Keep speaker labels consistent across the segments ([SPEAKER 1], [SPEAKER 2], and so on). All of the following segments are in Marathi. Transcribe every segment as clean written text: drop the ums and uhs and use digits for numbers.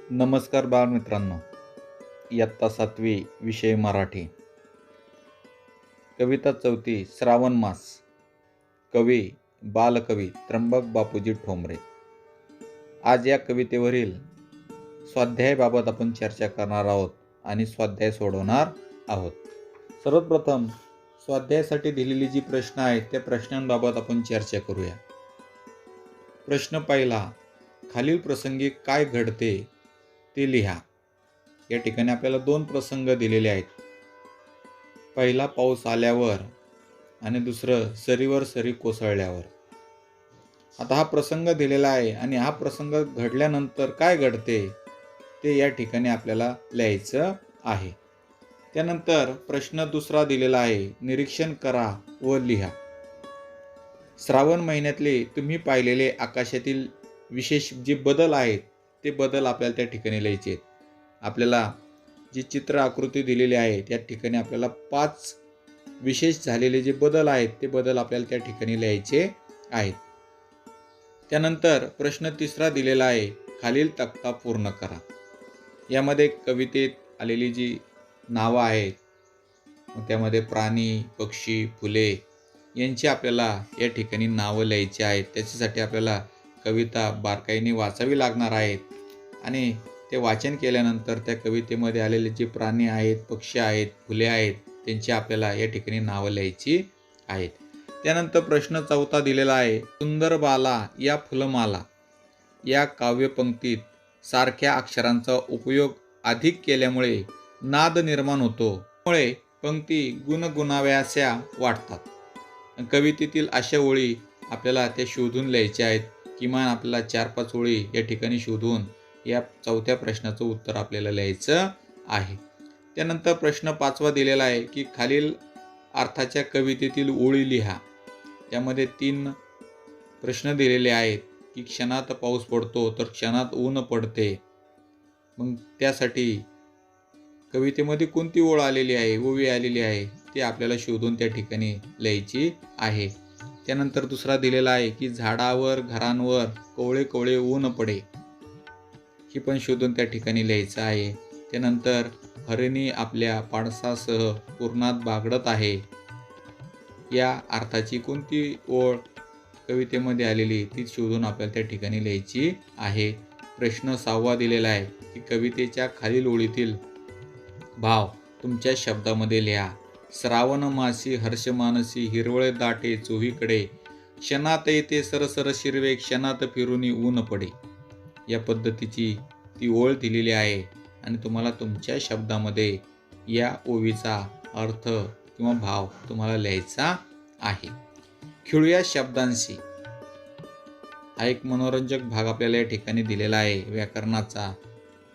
[SPEAKER 1] नमस्कार बालमित्रांनो. इयत्ता 7वी विषय मराठी. कविता 4 श्रावण मास. कवी बालकवी त्र्यंबक बापूजी ठोंबरे. आज या कवितेवरील स्वाध्यायाबाबत आपण चर्चा करणार आहोत आणि स्वाध्याय सोडवणार आहोत. सर्वप्रथम स्वाध्यायासाठी दिलेली जी प्रश्न आहेत त्या प्रश्नांबाबत आपण चर्चा करूया. प्रश्न पहिला, खालील प्रसंगी काय घडते ते लिहा. या ठिकाणी आपल्याला 2 प्रसंग दिलेले आहेत. पहिला पाऊस आल्यावर आणि दुसरं सरीवर सरी कोसळल्यावर. आता हा प्रसंग दिलेला आहे आणि हा प्रसंग घडल्यानंतर काय घडते ते या ठिकाणी आपल्याला लिहायचं आहे. त्यानंतर प्रश्न दुसरा दिलेला आहे, निरीक्षण करा व लिहा. श्रावण महिन्यातले तुम्ही पाहिलेले आकाशातील विशेष जे बदल आहेत ते बदल आपल्याला त्या ठिकाणी लिहायचे आहेत. आपल्याला जी चित्र आकृती दिलेली आहे त्या ठिकाणी आपल्याला 5 विशेष झालेले जे बदल आहेत ते बदल आपल्याला त्या ठिकाणी लिहायचे आहेत. त्यानंतर प्रश्न तिसरा दिलेला आहे, खालील तक्ता पूर्ण करा. यामध्ये कवितेत आलेली जी नावं आहेत, त्यामध्ये प्राणी, पक्षी, फुले यांची आपल्याला या ठिकाणी नावं लिहायची आहेत. त्याच्यासाठी आपल्याला कविता बारकाईने वाचावी लागणार आहेत आणि ते वाचन केल्यानंतर त्या कवितेमध्ये आलेले जे प्राणी आहेत, पक्षी आहेत, फुले आहेत त्यांची आपल्याला या ठिकाणी नावं लिहायची आहेत. त्यानंतर प्रश्न चौथा दिलेला आहे, सुंदर बाला या फुलमाला या काव्यपंक्तीत सारख्या अक्षरांचा उपयोग अधिक केल्यामुळे नाद निर्माण होतो, त्यामुळे पंक्ती गुणगुणाव्याशा वाटतात. कवितेतील अशा ओळी आपल्याला त्या शोधून लिहायच्या आहेत. किमान आपल्याला 4-5 ओळी या ठिकाणी शोधून या चौथ्या प्रश्नाचं उत्तर आपल्याला लिहायचं आहे. त्यानंतर प्रश्न 5वा दिलेला आहे की खालील अर्थाच्या कवितेतील ओळी लिहा. त्यामध्ये 3 प्रश्न दिलेले आहेत की क्षणात पाऊस पडतो तर क्षणात ऊन पडते. मग त्यासाठी कवितेमध्ये कोणती ओळ आलेली आहे, ओवी आलेली आहे ती आपल्याला शोधून त्या ठिकाणी लिहायची आहे. त्यानंतर दुसरा दिलेला आहे की झाडावर घरांवर कोवळे कोवळे ऊन पडे, ही पण शोधून त्या ठिकाणी लिहायचं आहे. त्यानंतर हरिणी आपल्या पाडसासह पूर्णात बागडत आहे, या अर्थाची कोणती ओळ कवितेमध्ये आलेली ती शोधून आपल्याला त्या ठिकाणी लिहायची आहे. प्रश्न 6वा दिलेला आहे की कवितेच्या खालील ओळीतील भाव तुमच्या शब्दामध्ये लिहा. श्रावण मासी हर्षमानसी हिरवळ दाटे चोहीकडे, क्षणात येते सरसर शिरवे क्षणात फिरूनी ऊन पडे. या पद्धतीची ती ओळ दिलेली आहे आणि तुम्हाला तुमच्या शब्दामध्ये या ओवीचा अर्थ किंवा भाव तुम्हाला लिहायचा आहे. खेळूया शब्दांशी हा एक मनोरंजक भाग आपल्याला या ठिकाणी दिलेला आहे व्याकरणाचा,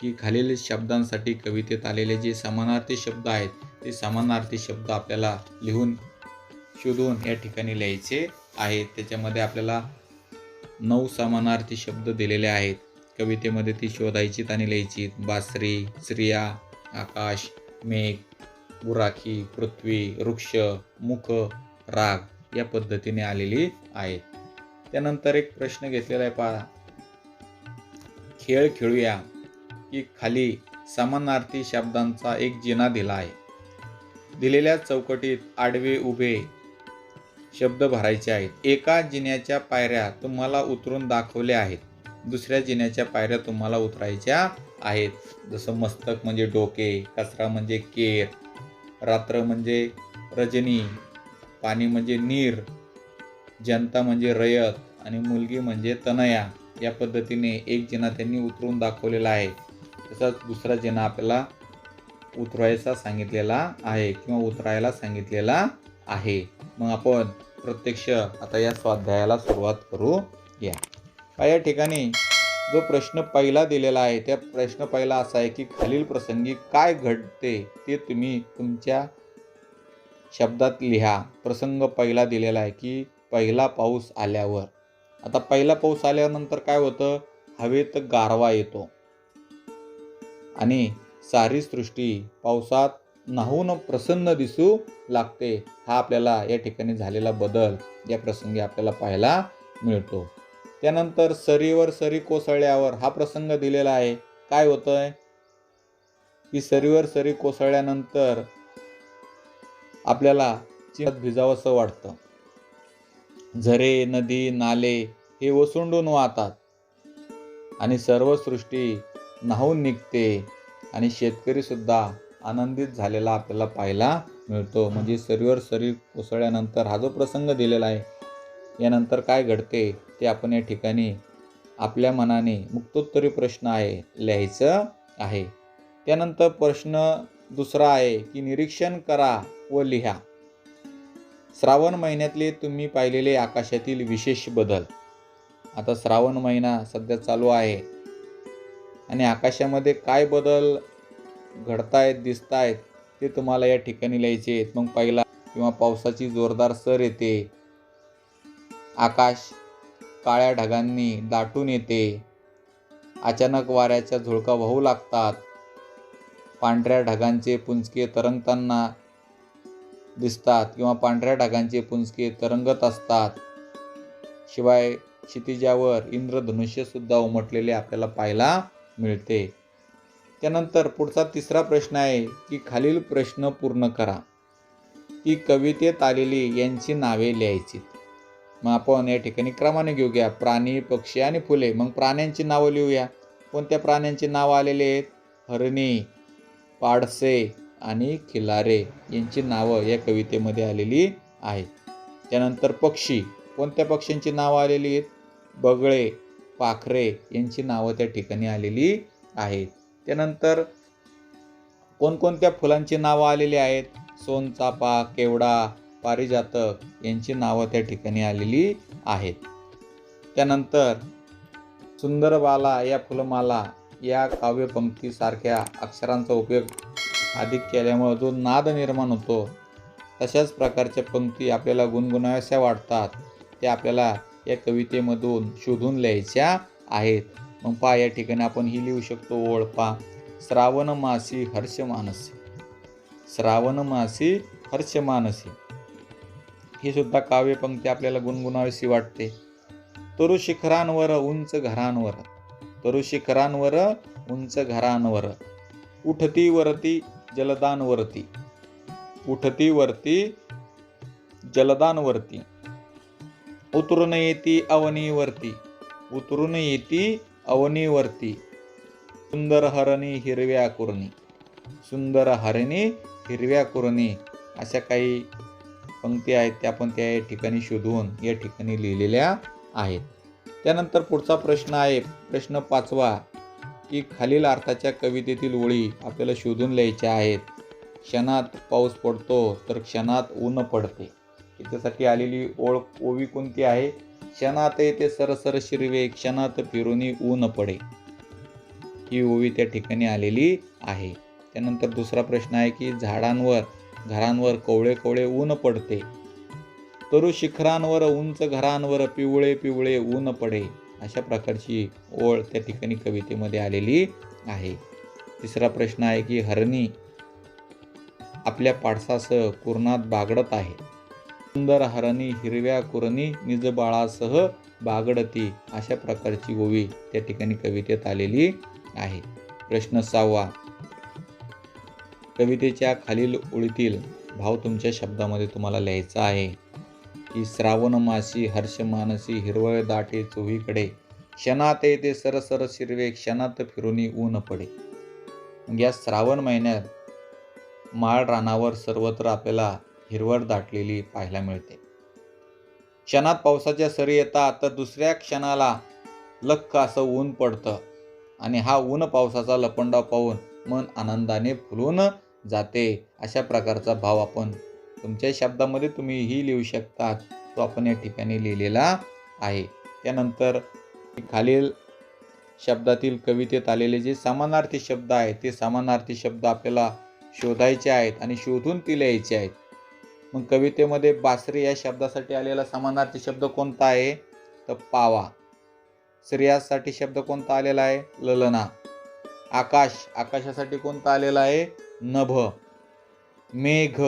[SPEAKER 1] की खालील शब्दांसाठी कवितेत आलेले जे समानार्थी शब्द आहेत ते समानार्थी शब्द आपल्याला लिहून शोधून या ठिकाणी लिहायचे आहेत. त्याच्यामध्ये आपल्याला 9 समानार्थी शब्द दिलेले आहेत. कवितेमध्ये ती शोधायची आणि लिहायची. बासरी, स्त्रिया, आकाश, मेघ, बुराखी, पृथ्वी, वृक्ष, मुख, राग या पद्धतीने आलेली आहेत. त्यानंतर एक प्रश्न घेतलेला आहे पहा, खेळ खेळूया की खाली समानार्थी शब्दांचा एक जिना दिला आहे. दिलेल्या चौकटीत आडवे उभे शब्द भरायचे आहेत. एका जिन्याच्या पायऱ्या तुम्हाला उतरून दाखवल्या आहेत, दुसऱ्या जिन्याच्या पायऱ्या तुम्हाला उतरायच्या आहेत. जसं मस्तक म्हणजे डोके, कचरा म्हणजे केर, रात्र म्हणजे रजनी, पाणी म्हणजे नीर, जनता म्हणजे रयत आणि मुलगी म्हणजे तनया. या पद्धतीने एक जिना त्यांनी उतरून दाखवलेला आहे. तसाच दुसरा जिना आपल्याला उतरायचा सांगितलेला आहे किंवा उतरायला सांगितलेला आहे. मग आपण प्रत्यक्ष आता या स्वाध्यायाला सुरुवात करू या. या ठिकाणी जो प्रश्न पहिला दिलेला आहे त्या प्रश्न पहिला असा आहे की खालील प्रसंगी काय घडते ते तुम्ही तुमच्या शब्दात लिहा. प्रसंग पहिला दिलेला आहे की पहिला पाऊस आल्यावर. आता पहिला पाऊस आल्यानंतर काय होतं, हवेत गारवा येतो आणि सारी सृष्टी पावसात न्हाऊन प्रसन्न दिसू लागते. हा आपल्याला या ठिकाणी झालेला बदल या प्रसंगी आपल्याला पाहायला मिळतो. त्यानंतर सरीवर सरी कोसळल्यावर हा प्रसंग दिलेला आहे. काय होतंय की सरीवर सरी कोसळल्यानंतर आपल्याला चिंतात भिजावंसं वाटतं. झरे, नदी, नाले हे ओसंडून वाहतात आणि सर्व सृष्टी न्हाऊन निघते आणि शेतकरी सुद्धा आनंदित झालेला आपल्याला पाहायला मिळतो. म्हणजे सरीवर सरी कोसळल्यानंतर हा जो प्रसंग दिलेला आहे, यानंतर काय घडते ते आपण या ठिकाणी आपल्या मनाने मुक्तोत्तरी प्रश्न आहे लिहायचं आहे. त्यानंतर प्रश्न दुसरा आहे की निरीक्षण करा व लिहा. श्रावण महिन्यातले तुम्ही पाहिलेले आकाशातील विशेष बदल. आता श्रावण महिना सध्या चालू आहे आणि आकाशामध्ये काय बदल घडतायत दिसतायत ते तुम्हाला या ठिकाणी लिहायचे आहेत. मग पहिला किंवा पावसाची जोरदार सर येते, आकाश काळ्या ढगांनी दाटून येते, अचानक वाऱ्याच्या झुळका वाहू लागतात, पांढऱ्या ढगांचे पुंजके तरंगताना दिसतात किंवा पांढऱ्या ढगांचे पुंजके तरंगत असतात. शिवाय क्षितिजावर इंद्रधनुष्य सुद्धा उमटलेले आपल्याला पाहायला मिळते. त्यानंतर पुढचा तिसरा प्रश्न आहे की खालील प्रश्न पूर्ण करा की कवितेत आलेली यांची नावे लिहायची. मग आपण या ठिकाणी क्रमाने घेऊया, प्राणी, पक्षी आणि फुले. मग प्राण्यांची नावं लिहूया. कोणत्या प्राण्यांची नावं आलेली आहेत? हरणी, पाडसे आणि खिलारे यांची नावं या कवितेमध्ये आलेली आहेत. त्यानंतर पक्षी, कोणत्या पक्ष्यांची नावं आलेली आहेत? बगळे, पाखरे यांची नावं त्या ठिकाणी आलेली आहेत. त्यानंतर कोणकोणत्या फुलांची नावं आलेली आहेत? सोनचाफा, केवडा, पारिजातक यांची नावं त्या ठिकाणी आलेली आहेत. त्यानंतर सुंदर बाला या फुलमाला या काव्यपंक्तीसारख्या अक्षरांचा उपयोग अधिक केल्यामुळे जो नाद निर्माण होतो, तशाच प्रकारच्या पंक्ती आपल्याला गुणगुणाव्याशा वाटतात, त्या आपल्याला या कवितेमधून शोधून लिहायच्या आहेत. मग पहा या ठिकाणी आपण ही लिहू शकतो ओळ. पहा, श्रावण मासी हर्ष मानसी, श्रावण मासी हर्ष मानसी ही सुद्धा काव्यपंक्ती आपल्याला गुणगुणावीशी वाटते. तरु शिखरांवर उंच घरांवर, तरु शिखरांवर उंच घरांवर, उठती वरती जलदानवरती, उठती वरती जलदानवरती, उतरून येती अवनीवरती, उतरून येती अवनीवरती, सुंदर हरणी हिरव्या कुरणी, सुंदर हरणी हिरव्या कुरणी अशा काही पंक्ती आहेत त्या आपण त्या ठिकाणी शोधून या ठिकाणी लिहिलेल्या आहेत. त्यानंतर पुढचा प्रश्न आहे प्रश्न 5वा की खालील अर्थाच्या कवितेतील ओळी आपल्याला शोधून लिहायच्या आहेत. क्षणात पाऊस पडतो तर क्षणात ऊन पडते. त्यासाठी आलेली ओवी कोणती आहे? क्षणात येते सरसर शिरवे, क्षणात फिरुनी ऊन पडे. ही ओवी त्या ठिकाणी आलेली आहे. त्यानंतर दुसरा प्रश्न आहे की झाडांवर घरांवर कवळे कवळे ऊन पडते, तरु शिखरांवर उंच घरांवर पिवळे पिवळे ऊन पडे. अशा प्रकारची ओळ त्या ठिकाणी कवितेमध्ये आलेली आहे. तिसरा प्रश्न आहे की हरणी आपल्या पाडसासह कुरणात बागडत आहे, सुंदर हरणी हिरव्या कुरणी निज बाळासह बागडती. अशा प्रकारची ओवी त्या ठिकाणी कवितेत आलेली आहे. प्रश्न 6वा, कवितेच्या खालील ओळीतील भाव तुमच्या शब्दामध्ये तुम्हाला लिहायचा आहे की श्रावण मासी हर्ष मानसी हिरवळ दाटे चोहीकडे, क्षणात येते सरसर शिरवे, क्षणात फिरुनी ऊन पडे. या श्रावण महिन्यात माळ रानावर सर्वत्र आपल्याला हिरवळ दाटलेली पाहायला मिळते. क्षणात पावसाच्या सरी येतात तर दुसऱ्या क्षणाला लख्ख असं ऊन पडतं आणि हा ऊन पावसाचा लपंडाव पाहून मन आनंदाने फुलून जाते. अशा प्रकारचा भाव आपण तुमच्या शब्दामध्ये तुम्हीही लिहू शकतात, तो आपण या ठिकाणी लिहिलेला आहे. त्यानंतर खालील शब्दातील कवितेत आलेले जे समानार्थी शब्द आहेत ते समानार्थी शब्द आपल्याला शोधायचे आहेत आणि शोधून ती लिहायचे आहेत. मग कवितेमध्ये बासरी या शब्दासाठी आलेला समानार्थी शब्द कोणता आहे? तर पावा. स्त्रियासाठी शब्द कोणता आलेला आहे? ललना. आकाश, आकाशासाठी कोणता आलेला आहे? नभ. मेघ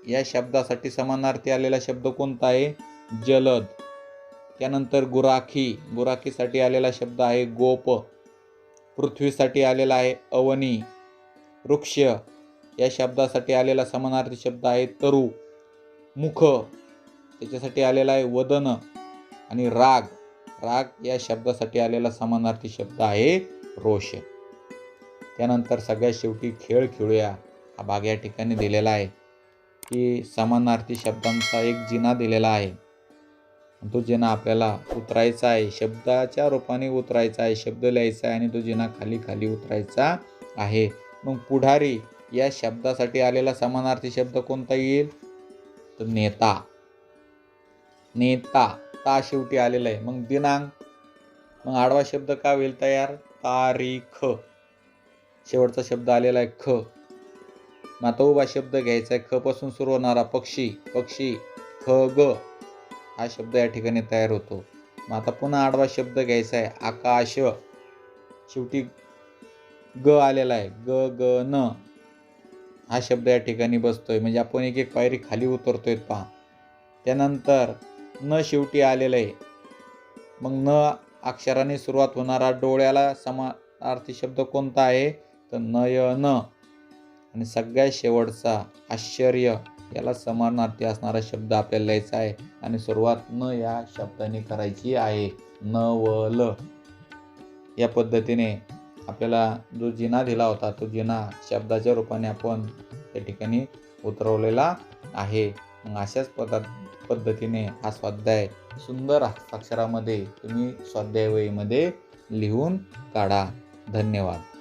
[SPEAKER 1] या शब्दासाठी समानार्थी आलेला शब्द कोणता आहे? जलद. त्यानंतर गुराखी, गुराखीसाठी आलेला शब्द आहे गोप. पृथ्वीसाठी आलेला आहे अवनी. वृक्ष या शब्दासाठी आलेला समानार्थी शब्द आहे तरु. मुख त्याच्यासाठी आलेला आहे वदन. आणि राग, राग या शब्दासाठी आलेला समानार्थी शब्द आहे रोष. त्यानंतर सगळ्यात शेवटी खेळ खेळूया हा भाग या ठिकाणी दिलेला आहे की समानार्थी शब्दांचा एक जिना दिलेला आहे. तो जिना आपल्याला उतरायचा आहे, शब्दाच्या रूपाने उतरायचा आहे, शब्द लिहायचा आहे आणि तो जिना खाली खाली उतरायचा आहे. मग पुढारी या शब्दासाठी आलेला समानार्थी शब्द कोणता येईल? तर नेता. नेता ता शेवटी आलेला आहे. मग दिनांक, मग आडवा शब्द का होईल तयार? तारीख. शेवटचा शब्द आलेला आहे ख. मग आता उभा शब्द घ्यायचा आहे, ख पासून सुरू होणारा पक्षी. पक्षी खग हा शब्द या ठिकाणी तयार होतो. मग आता पुन्हा आडवा शब्द घ्यायचा आहे आकाश. शेवटी ग आलेला आहे, गगन हा शब्द या ठिकाणी बसतोय. म्हणजे आपण एक एक पायरी खाली उतरतोय पहा. त्यानंतर न शेवटी आलेलं आहे. मग न अक्षराने सुरुवात होणारा डोळ्याला समानार्थी शब्द कोणता आहे? तर नयन. आणि सगळ्यात शेवटचा आश्चर्य याला समानार्थी असणारा शब्द आपल्याला लिहायचा आहे आणि सुरुवात न या शब्दाने करायची आहे. नवल. या पद्धतीने आपल्याला जो जिना दिला होता तो जिना शब्दाच्या रूपाने आपण त्या ठिकाणी उतरवलेला आहे. मग अशाच पद्धतीने हा स्वाध्याय सुंदर हस्ताक्षरामध्ये तुम्ही स्वाध्याय वहीमध्ये लिहून काढा. धन्यवाद.